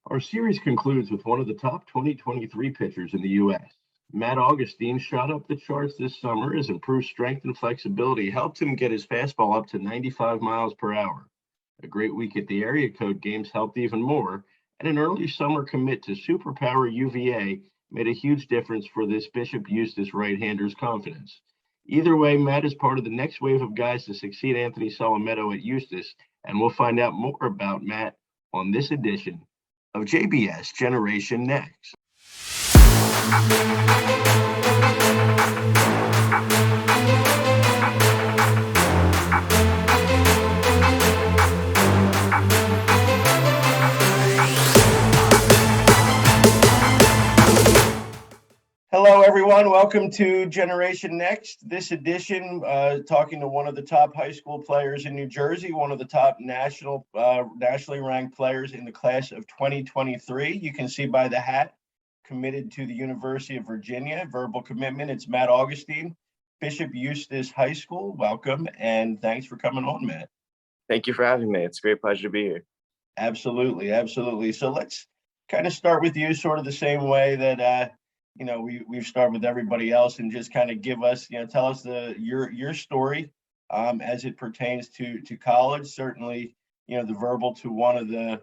Our series concludes with one of the top 2023 pitchers in the U.S. Matt Augustin shot up the charts this summer as improved strength and flexibility helped him get his fastball up to 95 miles per hour. A great week at the area code games helped even more, and an early summer commit to Superpower UVA made a huge difference for this Bishop Eustace right-hander's confidence. Either way, Matt is part of the next wave of guys to succeed Anthony Salametto at Eustace, and we'll find out more about Matt on this edition of JBS Generation Next. Hello, everyone. Welcome to Generation Next. This edition, talking to one of the top high school players in New Jersey, one of the top nationally ranked players in the class of 2023. You can see by the hat, committed to the University of Virginia, verbal commitment. It's Matt Augustin, Bishop Eustace High School. Welcome, and thanks for coming on, Matt. Thank you for having me. It's a great pleasure to be here. Absolutely, absolutely. So let's kind of start with you, sort of the same way that we've started with everybody else, and just kind of give us, tell us your story as it pertains to college. Certainly, the verbal to one of the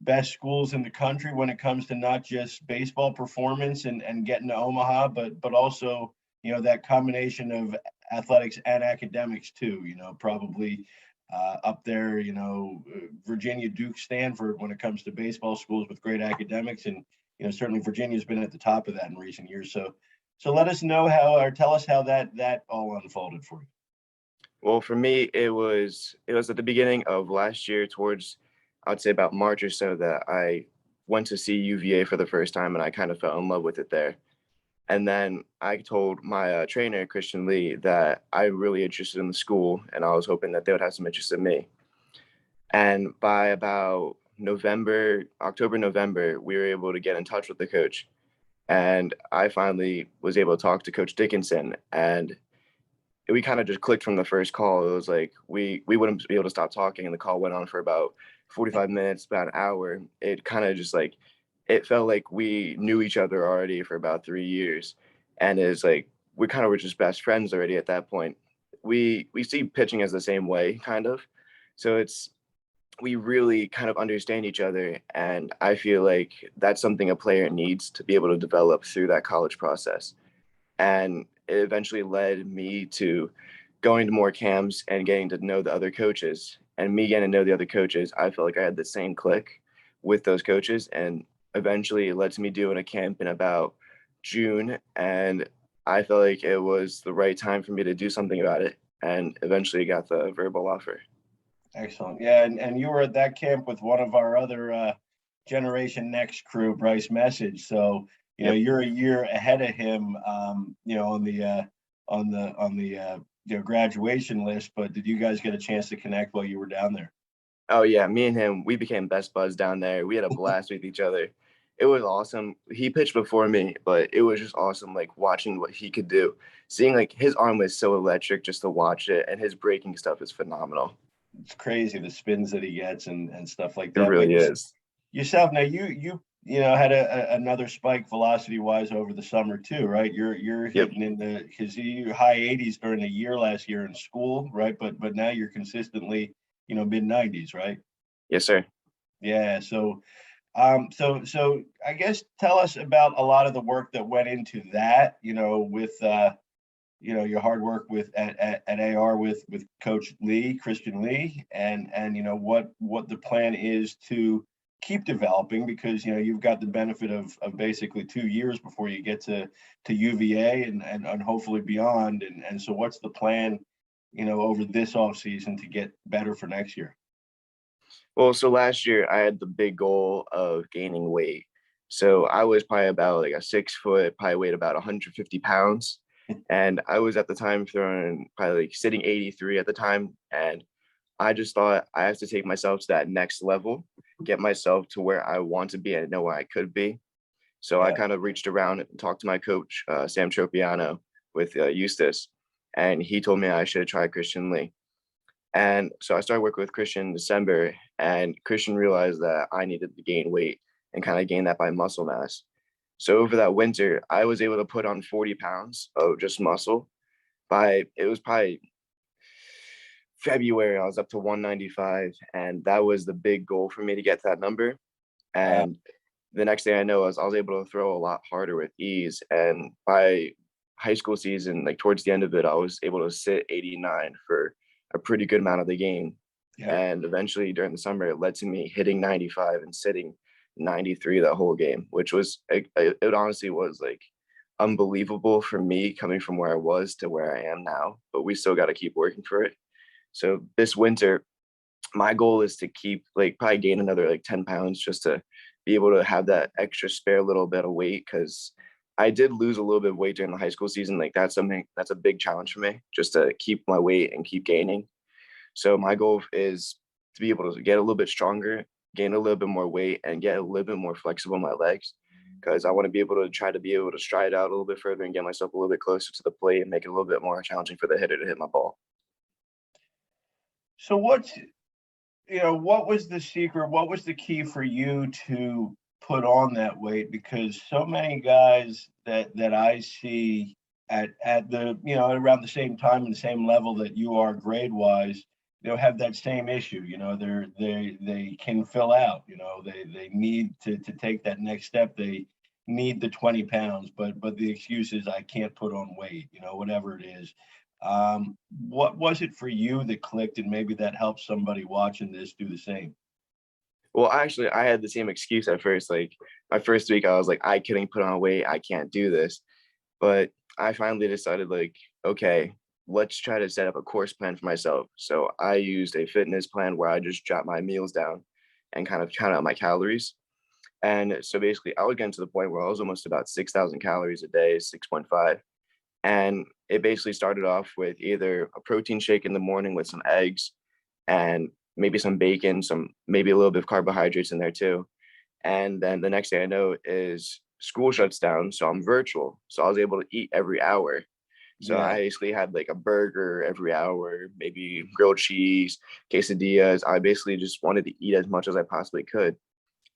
best schools in the country when it comes to not just baseball performance and getting to Omaha, but also, that combination of athletics and academics too, probably up there, Virginia, Duke, Stanford when it comes to baseball schools with great academics. And certainly Virginia's been at the top of that in recent years. So let us know tell us how that all unfolded for you. Well, for me, it was at the beginning of last year, towards, I would say about March or so, that I went to see UVA for the first time, and I kind of fell in love with it there. And then I told my trainer, Christian Lee, that I'm really interested in the school, and I was hoping that they would have some interest in me. And by about October, November, we were able to get in touch with the coach. And I finally was able to talk to Coach Dickinson, and we kind of just clicked from the first call. It was like we wouldn't be able to stop talking, and the call went on for about 45 minutes, about an hour. It kind of just it felt like we knew each other already for about 3 years. And it's like we kind of were just best friends already at that point. We see pitching as the same way, kind of. So we really kind of understand each other. And I feel like that's something a player needs to be able to develop through that college process. And it eventually led me to going to more camps and getting to know the other coaches. And me getting to know the other coaches, I felt like I had the same click with those coaches. And eventually it led to me doing a camp in about June. And I felt like it was the right time for me to do something about it. And eventually got the verbal offer. Excellent. Yeah, and you were at that camp with one of our other Generation Next crew, Bryce Message. So you're a year ahead of him, on the graduation list. But did you guys get a chance to connect while you were down there? Oh yeah, me and him, we became best buds down there. We had a blast with each other. It was awesome. He pitched before me, but it was just awesome, watching what he could do. Seeing his arm was so electric just to watch it, and his breaking stuff is phenomenal. It's crazy the spins that he gets and stuff like that. It really is. Yourself, now you had another spike velocity wise over the summer too, right? You're hitting in the high 80s during the year last year in school, right? But now you're consistently mid 90s, right? Yes, sir. Yeah. So I guess tell us about a lot of the work that went into that, with your hard work at AR with Coach Lee, Christian Lee, and what the plan is to keep developing, because you've got the benefit of basically 2 years before you get to UVA and hopefully beyond. And so what's the plan, over this offseason to get better for next year? Well, so last year I had the big goal of gaining weight. So I was probably about a 6 foot, probably weighed about 150 pounds. And I was at the time throwing probably sitting 83 at the time. And I just thought I have to take myself to that next level, get myself to where I want to be and know where I could be. So I kind of reached around and talked to my coach, Sam Tropiano with Eustace, and he told me I should try Christian Lee. And so I started working with Christian in December, and Christian realized that I needed to gain weight and kind of gain that by muscle mass. So over that winter, I was able to put on 40 pounds of just muscle. It was probably February, I was up to 195, and that was the big goal for me to get to that number. Wow. And the next thing I know is I was able to throw a lot harder with ease. And by high school season, like towards the end of it, I was able to sit 89 for a pretty good amount of the game. Yeah. And eventually during the summer, it led to me hitting 95 and sitting 93 that whole game, which was, it honestly was like unbelievable for me coming from where I was to where I am now, but we still got to keep working for it. So this winter, my goal is to keep like probably gain another like 10 pounds just to be able to have that extra spare little bit of weight, because I did lose a little bit of weight during the high school season. Like that's a big challenge for me, just to keep my weight and keep gaining. So my goal is to be able to get a little bit stronger, gain a little bit more weight, and get a little bit more flexible in my legs, because I want to be able to try to be able to stride out a little bit further and get myself a little bit closer to the plate and make it a little bit more challenging for the hitter to hit my ball. So what was the secret? What was the key for you to put on that weight? Because so many guys that I see at the, around the same time and the same level that you are grade wise, have that same issue. They can fill out, they need to take that next step. They need the 20 pounds, but the excuse is I can't put on weight, whatever it is. What was it for you that clicked, and maybe that helps somebody watching this do the same? Well, actually, I had the same excuse at first. Like my first week, I was like, I couldn't put on weight. I can't do this. But I finally decided, like, okay, let's try to set up a course plan for myself. So I used a fitness plan where I just jot my meals down and kind of count out my calories. And so basically, I would get to the point where I was almost about 6,000 calories a day, 6.5. And it basically started off with either a protein shake in the morning with some eggs and maybe some bacon, maybe a little bit of carbohydrates in there too. And then the next thing I know is school shuts down, so I'm virtual. So I was able to eat every hour. So Yeah. I basically had like a burger every hour, maybe grilled cheese, quesadillas. I basically just wanted to eat as much as I possibly could.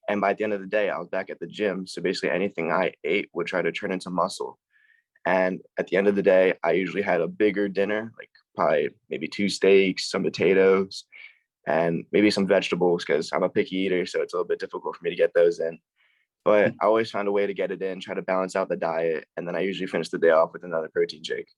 And by the end of the day, I was back at the gym. So basically anything I ate would try to turn into muscle. And at the end of the day, I usually had a bigger dinner, like probably maybe two steaks, some potatoes, and maybe some vegetables, because I'm a picky eater. So it's a little bit difficult for me to get those in. But I always found a way to get it in, try to balance out the diet. And then I usually finish the day off with another protein shake.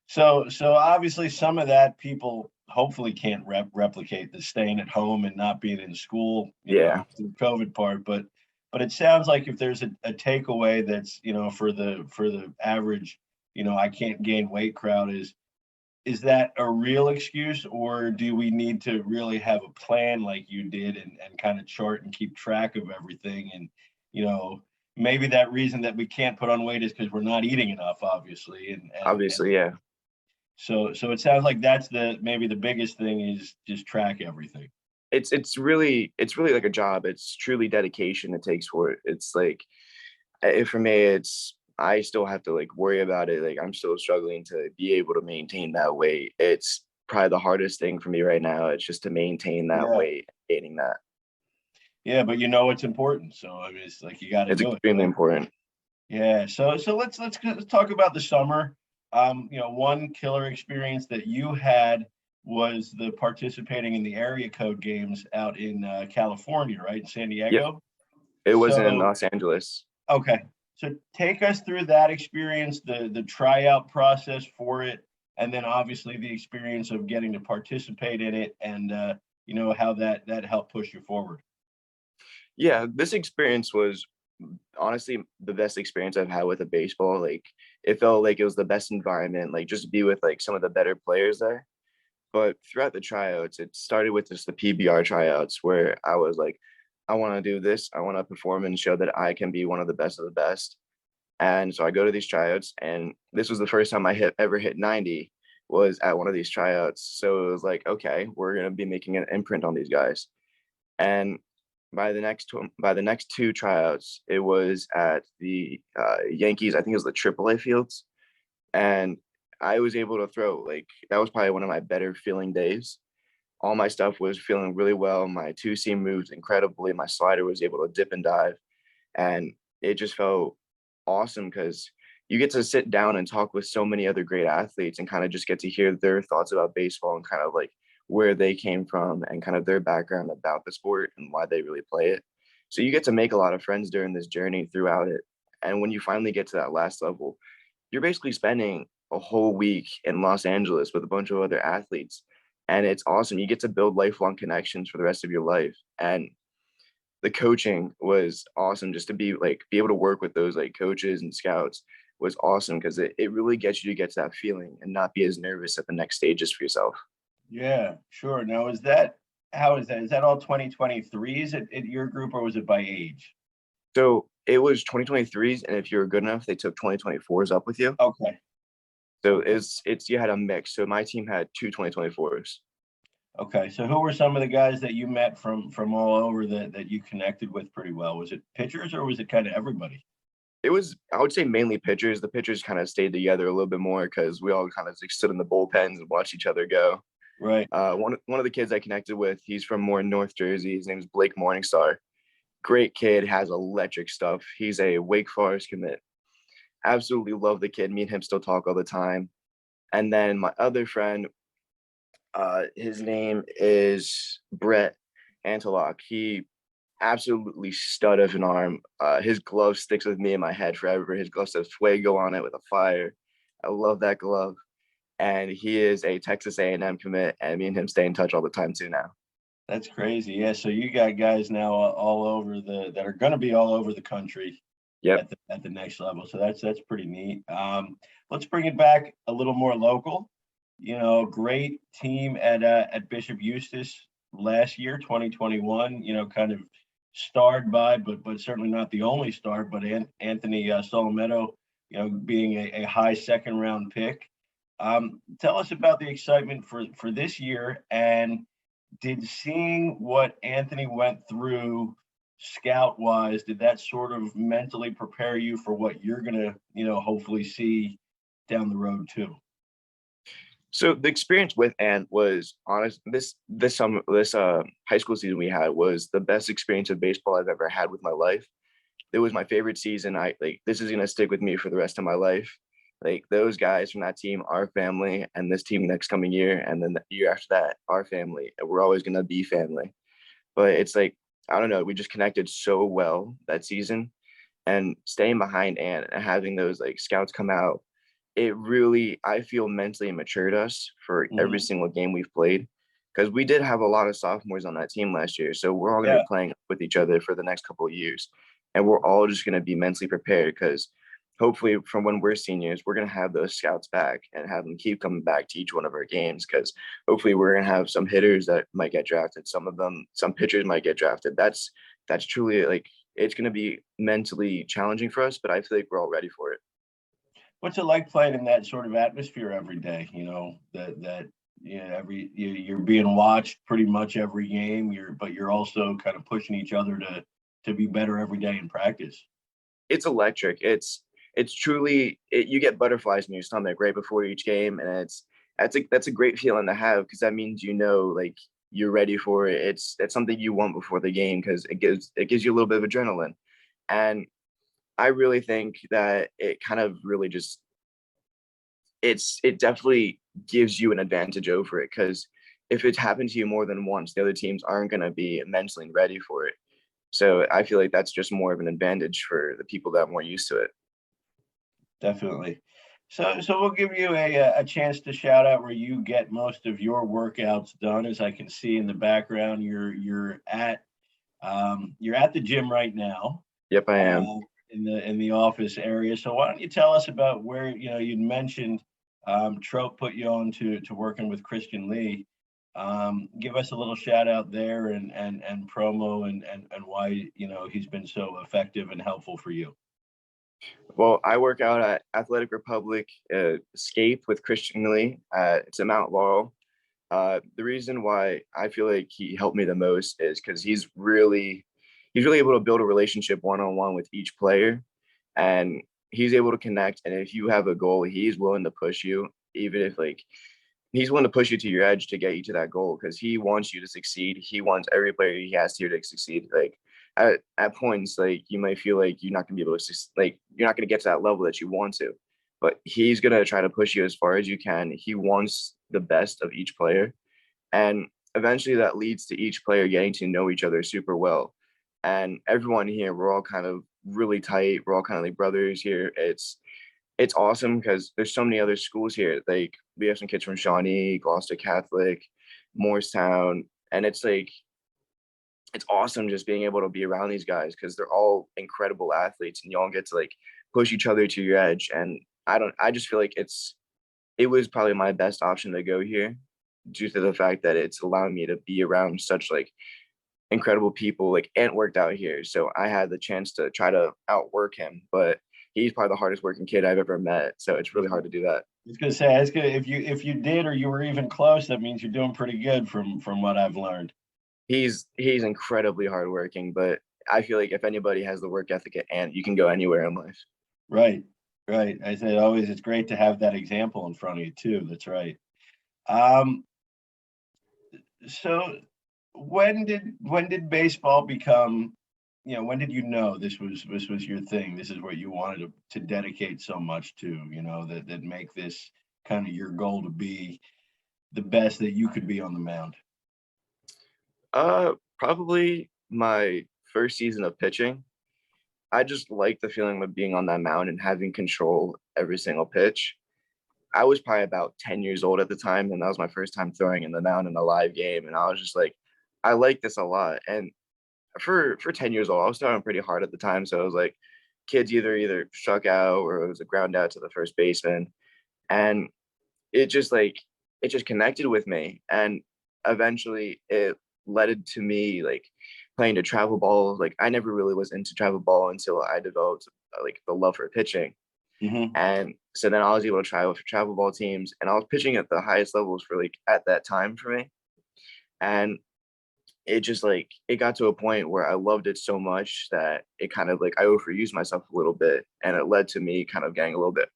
So obviously some of that people hopefully can't replicate, the staying at home and not being in school, Yeah. the COVID part. But it sounds like if there's a takeaway that's, for the average, I can't gain weight crowd, is that a real excuse, or do we need to really have a plan like you did, and kind of chart and keep track of everything? And, maybe that reason that we can't put on weight is because we're not eating enough, obviously. And Obviously, yeah. so it sounds like that's maybe the biggest thing, is just track everything. It's really like a job. It's truly dedication it takes for it. It's like for me, I still have to like worry about it. Like I'm still struggling to be able to maintain that weight. It's probably the hardest thing for me right now. It's just to maintain that Yeah. weight, gaining that. Yeah, but it's important. So I mean, it's like you got to It's do it, extremely right? important. Yeah. So let's talk about the summer. One killer experience that you had was the participating in the area code games out in California, right, in San Yep. Diego. It was in So Los Angeles. okay, so take us through that experience, the tryout process for it, and then obviously the experience of getting to participate in it, and how that helped push you forward. Yeah, this experience was honestly the best experience I've had with a baseball. Like it felt like it was the best environment, like just to be with like some of the better players there. But throughout the tryouts, it started with just the PBR tryouts where I was like, I want to do this. I want to perform and show that I can be one of the best of the best. And so I go to these tryouts, and this was the first time I ever hit 90 was at one of these tryouts. So it was like, okay, we're gonna be making an imprint on these guys. And by the next two tryouts, it was at the Yankees. I think it was the AAA fields, and I was able to throw like that was probably one of my better feeling days. all my stuff was feeling really well. My two seam moved incredibly. My slider was able to dip and dive, and it just felt awesome because you get to sit down and talk with so many other great athletes and kind of just get to hear their thoughts about baseball and kind of like where they came from and kind of their background about the sport and why they really play it. So you get to make a lot of friends during this journey throughout it. And when you finally get to that last level, you're basically spending a whole week in Los Angeles with a bunch of other athletes. And it's awesome. You get to build lifelong connections for the rest of your life. And the coaching was awesome, just to be able to work with those like coaches and scouts was awesome because it really gets you to get to that feeling and not be as nervous at the next stages for yourself. Yeah, sure. Now, how is that? Is that all 2023s at your group, or was it by age? So it was 2023s, and if you were good enough, they took 2024s up with you. Okay. So it's you had a mix. So my team had two 2024s. Okay. So who were some of the guys that you met from all over that you connected with pretty well? Was it pitchers or was it kind of everybody? It was, I would say, mainly pitchers. The pitchers kind of stayed together a little bit more because we all kind of like stood in the bullpens and watched each other go. Right. One of the kids I connected with, he's from more North Jersey. His name is Blake Morningstar. Great kid, has electric stuff. He's a Wake Forest commit. Absolutely love the kid. Me and him still talk all the time. And then my other friend, his name is Brett Antelock. He absolutely stud of an arm. His glove sticks with me in my head forever. His glove says Fuego on it with a fire. I love that glove. And he is a Texas A&M commit, and me and him stay in touch all the time too now. That's crazy. Yeah. So you got guys now all over that are going to be all over the country. Yep. At the next level. So that's pretty neat. Let's bring it back a little more local. Great team at Bishop Eustace last year, 2021. Kind of starred by, but certainly not the only star, but Anthony Solometto. Being a high second round pick. Tell us about the excitement for this year, and did seeing what Anthony went through scout wise, did that sort of mentally prepare you for what you're gonna, hopefully see down the road too? So the experience with Ant was honest. This summer, this high school season we had was the best experience of baseball I've ever had with my life. It was my favorite season. This is gonna stick with me for the rest of my life. Like those guys from that team, our family, and this team next coming year, and then the year after that, our family. And we're always gonna be family. But it's like, I don't know, we just connected so well that season, and staying behind Ant and having those like scouts come out, it really, I feel, mentally matured us for every Mhm. single game we've played, because we did have a lot of sophomores on that team last year. So we're all going to Yeah, be playing with each other for the next couple of years, and we're all just going to be mentally prepared because hopefully from when we're seniors, we're going to have those scouts back and have them keep coming back to each one of our games, because hopefully we're going to have some hitters that might get drafted. Some pitchers might get drafted. That's truly like, it's going to be mentally challenging for us, but I feel like we're all ready for it. what's it like playing in that sort of atmosphere every day? You're being watched pretty much every game. You're also kind of pushing each other to be better every day in practice. It's electric. It's truly, you get butterflies in your stomach right before each game, and that's a great feeling to have, because that means like you're ready for it. That's something you want before the game, because it gives you a little bit of adrenaline. And I really think that it kind of really just it definitely gives you an advantage over it, because if it's happened to you more than once, the other teams aren't going to be mentally ready for it. So I feel like that's just more of an advantage for the people that are more used to it. Definitely. So we'll give you a chance to shout out where you get most of your workouts done. As I can see in the background, you're at the gym right now, Yep, I am. in the office area. So why don't you tell us about where you'd mentioned Trope put you on to working with Christian Lee. Give us a little shout out there and promo and why he's been so effective and helpful for you. Well, I work out at Athletic Republic Escape with Christian Lee. It's in Mount Laurel. The reason why I feel like he helped me the most is because he's really able to build a relationship one-on-one with each player, and he's able to connect. And if you have a goal, he's willing to push you, even if he's willing to push you to your edge to get you to that goal because he wants you to succeed. He wants every player he has here to succeed. Like at points, like you might feel like you're not gonna be able to like you're not gonna get to that level that you want to, but he's gonna try to push you as far as you can. He wants the best of each player, and eventually that leads to each player getting to know each other super well. And everyone here, we're all kind of really tight. We're all kind of like brothers here. It's awesome because there's so many other schools here. Like we have some kids from Shawnee, Gloucester Catholic, Morristown, and it's like it's awesome just being able to be around these guys because they're all incredible athletes and you all get to like push each other to your edge. And I just feel like it was probably my best option to go here due to the fact that it's allowing me to be around such like incredible people. Like Ant worked out here, so I had the chance to try to outwork him, but he's probably the hardest working kid I've ever met. So it's really hard to do that. I was gonna say, it's good if you did or you were even close, that means you're doing pretty good from what I've learned. He's incredibly hardworking, but I feel like if anybody has the work ethic at Ant, you can go anywhere in life. Right, right. I said always it's great to have that example in front of you too. That's right. Um, so when did baseball become, when did you know this was your thing? This is what you wanted to dedicate so much to, that make this kind of your goal to be the best that you could be on the mound. Probably my first season of pitching. I just like the feeling of being on that mound and having control every single pitch. I was probably about 10 years old at the time, and that was my first time throwing in the mound in a live game. And I was just like, I like this a lot. And for 10 years old, I was throwing pretty hard at the time. So it was like kids either struck out or it was a ground out to the first baseman. And it just like it just connected with me. And eventually it led to me like playing to travel ball. Like I never really was into travel ball until I developed like the love for pitching. Hmm. And so then I was able to travel for travel ball teams and I was pitching at the highest levels for like at that time for me. And it just like it got to a point where I loved it so much that it kind of like I overused myself a little bit and it led to me kind of getting a little bit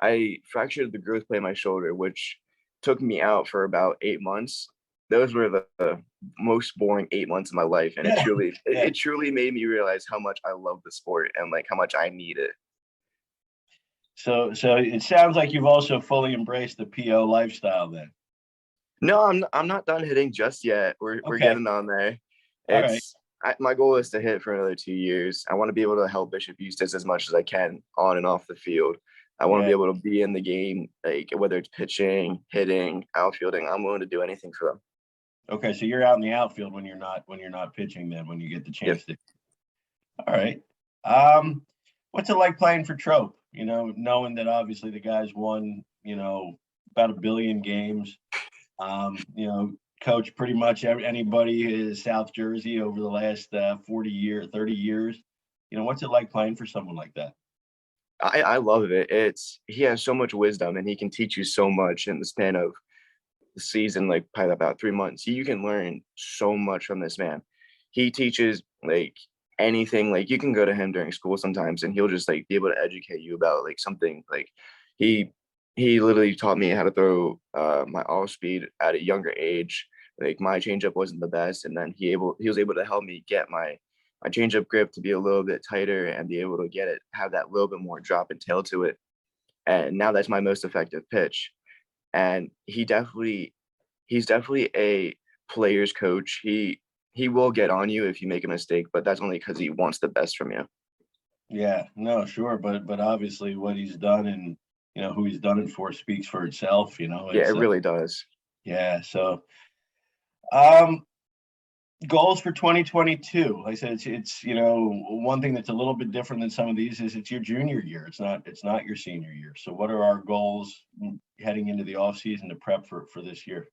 I fractured the growth plate in my shoulder, which took me out for about 8 months. Those were the most boring 8 months of my life. And Yeah, yeah. it truly made me realize how much I love the sport and like how much I need it. So it sounds like you've also fully embraced the PO lifestyle then. No, I'm not done hitting just yet. We're Okay. getting on there. All right. My goal is to hit for another 2 years. I want to be able to help Bishop Eustace as much as I can on and off the field. I want to be Yeah. able to be in the game, like whether it's pitching, hitting, outfielding. I'm willing to do anything for them. Okay. So you're out in the outfield when you're not pitching then when you get the Yep. chance to. All right. Um, what's it like playing for Trope? Knowing that obviously the guys won, about 1 billion games. Coach pretty much anybody in South Jersey over the last 40 years, 30 years. What's it like playing for someone like that? I love it. He has so much wisdom and he can teach you so much in the span of the season, like probably about 3 months. You can learn so much from this man. He teaches like anything. Like you can go to him during school sometimes, and he'll just like be able to educate you about like something. Like he he literally taught me how to throw my off speed at a younger age. Like my changeup wasn't the best, and then he was able to help me get my changeup grip to be a little bit tighter and be able to get it have that little bit more drop and tail to it. And now that's my most effective pitch. And he's definitely a player's coach. He will get on you if you make a mistake, but that's only because he wants the best from you. Yeah, no, sure, but obviously what he's done and who he's done it for speaks for itself. Yeah, It's it really does. yeah. So um, goals for 2022. Like I said it's one thing that's a little bit different than some of these is it's your junior year. It's not your senior year. So what are our goals heading into the off season to prep for this year?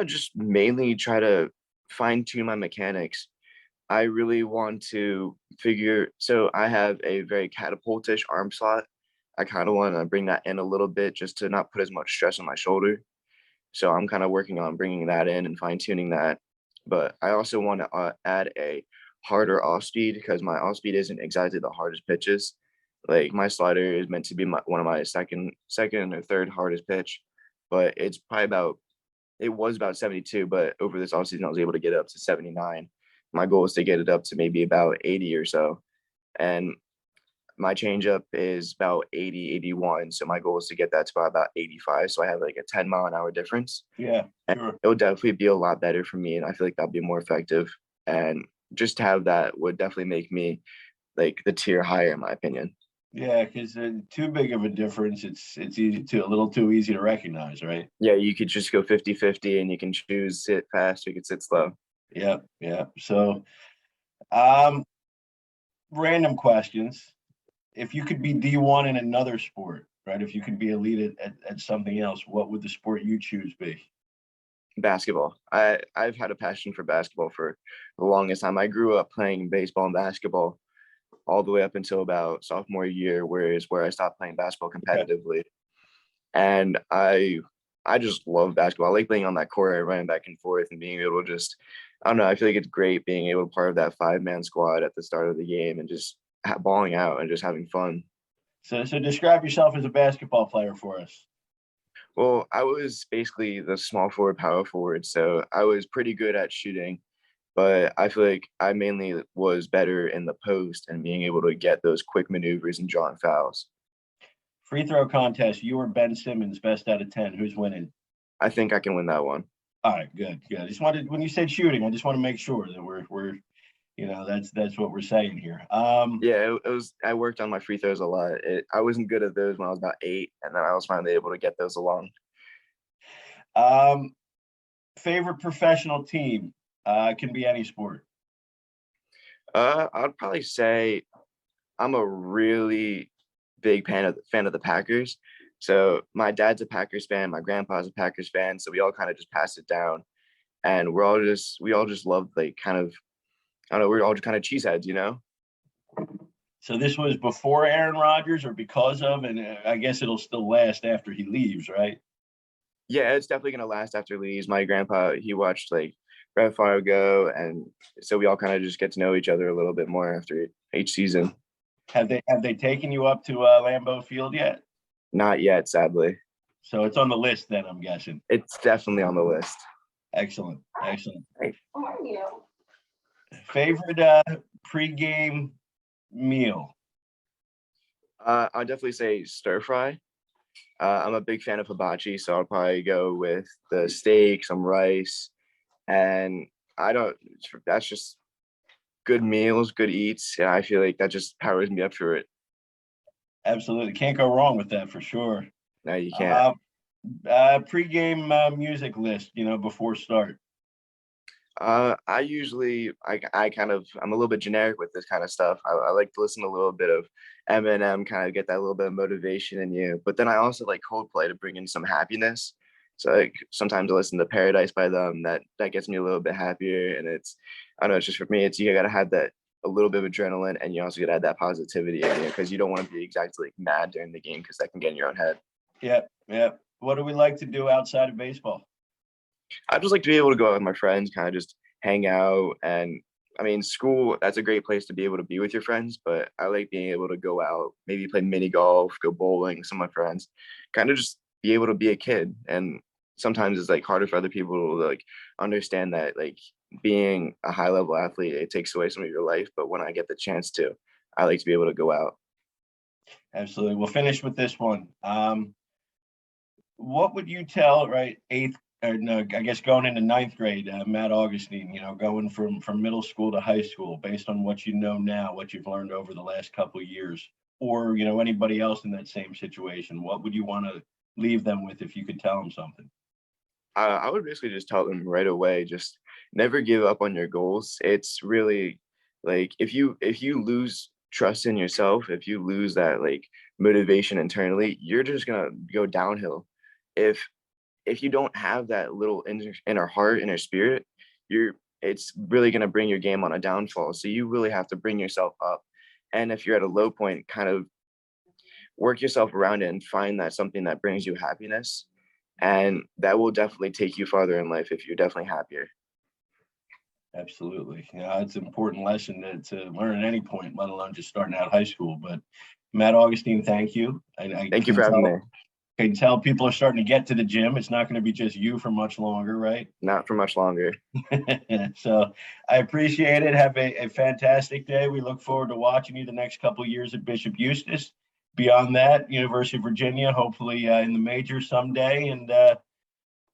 Just mainly try to fine tune my mechanics. I really want to figure. So I have a very catapultish arm slot. I kind of want to bring that in a little bit just to not put as much stress on my shoulder. So I'm kind of working on bringing that in and fine tuning that. But I also want to add a harder off speed because my off speed isn't exactly the hardest pitches. Like my slider is meant to be one of my second or third hardest pitch. but it was about 72, but over this offseason I was able to get it up to 79. My goal is to get it up to maybe about 80 or so. And my changeup is about 80, 81. So my goal is to get that to about 85. So I have like a 10-mile-an-hour difference. Yeah, And sure. it would definitely be a lot better for me. And I feel like that'll be more effective. And just to have that would definitely make me like the tier higher, in my opinion. Yeah, because too big of a difference, it's a little too easy to recognize, right? Yeah, you could just go 50-50 and you can choose sit fast, you can sit slow. Yeah, yeah. So, um, random questions. If you could be D1 in another sport, right? If you could be elite at something else, what would the sport you choose be? Basketball. I've had a passion for basketball for the longest time. I grew up playing baseball and basketball all the way up until about sophomore year, where I stopped playing basketball Okay. competitively. And I just love basketball. I like being on that court, running back and forth, and being able to just, I don't know. I feel like it's great being able to be part of that 5-man squad at the start of the game and just balling out and just having fun. So describe yourself as a basketball player for us. Well, I was basically the small forward, power forward, so I was pretty good at shooting, but I feel like I mainly was better in the post and being able to get those quick maneuvers and drawing fouls. Free throw contest, you or Ben Simmons, best out of 10. Who's winning? I think I can win that one. All right, good, good. I just wanted, when you said shooting, I just want to make sure that we're that's what we're saying here. Yeah, it was. I worked on my free throws a lot. I wasn't good at those when I was about 8, and then I was finally able to get those along. Um, favorite professional team, can be any sport. I'd probably say I'm a really big fan of the Packers. So my dad's a Packers fan, my grandpa's a Packers fan, so we all kind of just pass it down, and we all just love like kind of, I don't know, we're all just kind of cheeseheads, you know. So this was before Aaron Rodgers or because of, and I guess it'll still last after he leaves, right? Yeah, it's definitely gonna last after Lee's. My grandpa, he watched like Red Fire go, and so we all kind of just get to know each other a little bit more after each season. Have they taken you up to Lambeau Field yet? Not yet, sadly. So it's on the list then, I'm guessing. It's definitely on the list. Excellent, excellent. Right. Favorite pregame meal? I'd definitely say stir fry. I'm a big fan of hibachi, so I'll probably go with the steak, some rice, and I don't. That's just good meals, good eats, and I feel like that just powers me up through it. Absolutely, can't go wrong with that for sure. No, you can't. Uh, pregame music list, before start. I usually, I'm a little bit generic with this kind of stuff. I like to listen to a little bit of Eminem, kind of get that little bit of motivation in you. But then I also like Coldplay to bring in some happiness. So like sometimes I listen to Paradise by them. That gets me a little bit happier. And I don't know, it's just for me, it's you gotta have that a little bit of adrenaline, and you also gotta have that positivity in you because you don't want to be exactly like mad during the game because that can get in your own head. Yeah, yeah. What do we like to do outside of baseball? I just like to be able to go out with my friends, kind of just hang out. And I mean, school, that's a great place to be able to be with your friends, but I like being able to go out, maybe play mini golf, go bowling with some of my friends, kind of just be able to be a kid. And sometimes it's like harder for other people to like understand that like being a high level athlete, it takes away some of your life. But when I get the chance to, I like to be able to go out. Absolutely. We'll finish with this one. What would you tell, right, eighth or no, I guess going into ninth grade, Matt Augustine, going from middle school to high school, based on what you know now, what you've learned over the last couple of years, or anybody else in that same situation, what would you want to leave them with if you could tell them something? I would basically just tell them right away, just never give up on your goals. It's really like if you lose trust in yourself, if you lose that like motivation internally, you're just gonna go downhill. If if you don't have that little inner heart, inner spirit, you're it's really gonna bring your game on a downfall. So you really have to bring yourself up. And if you're at a low point, kind of work yourself around it and find that something that brings you happiness, and that will definitely take you farther in life if you're definitely happier. Absolutely. Yeah, it's an important lesson to learn at any point, let alone just starting out high school. But Matt Augustine, thank you. I Thank you can for having tell me. Can tell people are starting to get to the gym. It's not going to be just you for much longer, right? Not for much longer. So I appreciate it. Have a fantastic day. We look forward to watching you the next couple of years at Bishop Eustace. Beyond that, University of Virginia, hopefully in the major someday. And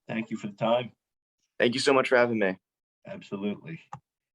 thank you for the time. Thank you so much for having me. Absolutely.